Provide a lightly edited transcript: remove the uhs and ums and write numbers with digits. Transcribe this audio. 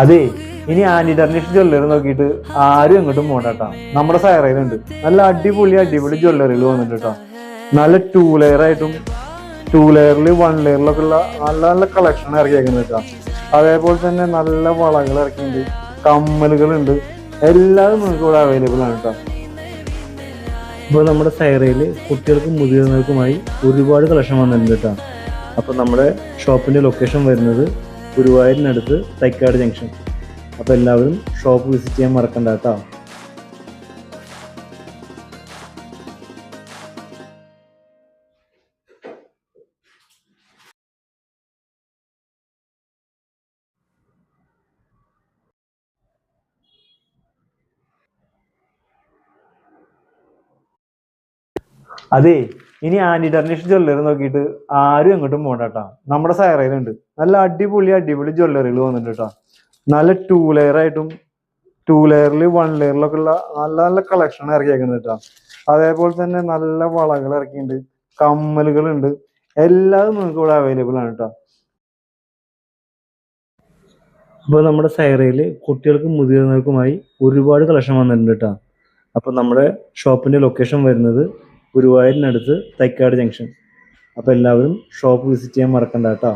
അതെ, ഇനി anti tarnish jewellery നോക്കിയിട്ട് ആരും എങ്ങോട്ടും പോകണ്ടാ. നമ്മുടെ സൈറയിലുണ്ട് നല്ല അടിപൊളി ജ്വല്ലറികൾ വന്നിട്ട് കേട്ടോ. നല്ല 2 ലെയർ ആയിട്ടും 2 ലെയറിൽ 1 ലെയറിലൊക്കെ ഉള്ള നല്ല നല്ല കളക്ഷൻ ഇറക്കിയേക്കുന്നത് കേട്ടോ. അതേപോലെ തന്നെ നല്ല വളകൾ ഇറക്കിയിട്ടുണ്ട്, കമ്മലുകളുണ്ട്, എല്ലാതും നമുക്ക് ഇവിടെ അവൈലബിൾ ആണ് കേട്ടോ. ഇപ്പോൾ നമ്മുടെ സൈറയിൽ കുട്ടികൾക്കും മുതിർന്നവർക്കുമായി ഒരുപാട് കളക്ഷൻ വന്നിട്ടുണ്ട് കേട്ടോ. അപ്പോൾ നമ്മുടെ ഷോപ്പിൻ്റെ ലൊക്കേഷൻ വരുന്നത് ഗുരുവായൂരിനടുത്ത് തൈക്കാട് ജംഗ്ഷൻ. അപ്പോൾ എല്ലാവരും ഷോപ്പ് വിസിറ്റ് ചെയ്യാൻ മറക്കണ്ട കേട്ടോ. അതെ, ഇനി ആന്റി ടർണിഷ് ജ്വല്ലറി നോക്കിയിട്ട് ആരും എങ്ങോട്ടും പോകണ്ടാ. നമ്മുടെ സൈറയിലുണ്ട് നല്ല അടിപൊളി ജ്വല്ലറികൾ വന്നിട്ട് കേട്ടോ. നല്ല 2 ലെയർ ആയിട്ടും 2 ലെയറിൽ 1 ലെയറിലൊക്കെ ഉള്ള നല്ല നല്ല കളക്ഷൻ ഇറക്കിയേക്കുന്നത് കേട്ടോ. അതേപോലെ തന്നെ നല്ല വളകൾ ഇറക്കിയിട്ടുണ്ട്, കമ്മലുകളുണ്ട്, എല്ലാതും നമുക്ക് ഇവിടെ അവൈലബിൾ ആണ് കേട്ടോ. അപ്പോൾ നമ്മുടെ സൈറയിൽ കുട്ടികൾക്കും മുതിർന്നവർക്കുമായി ഒരുപാട് കളക്ഷൻ വന്നിട്ടുണ്ട് കേട്ടോ. അപ്പോൾ നമ്മുടെ ഷോപ്പിൻ്റെ ലൊക്കേഷൻ വരുന്നത് ഗുരുവായൂരിനടുത്ത് തൈക്കാട് ജംഗ്ഷൻ. അപ്പോൾ എല്ലാവരും ഷോപ്പ് വിസിറ്റ് ചെയ്യാൻ മറക്കണ്ട കേട്ടോ.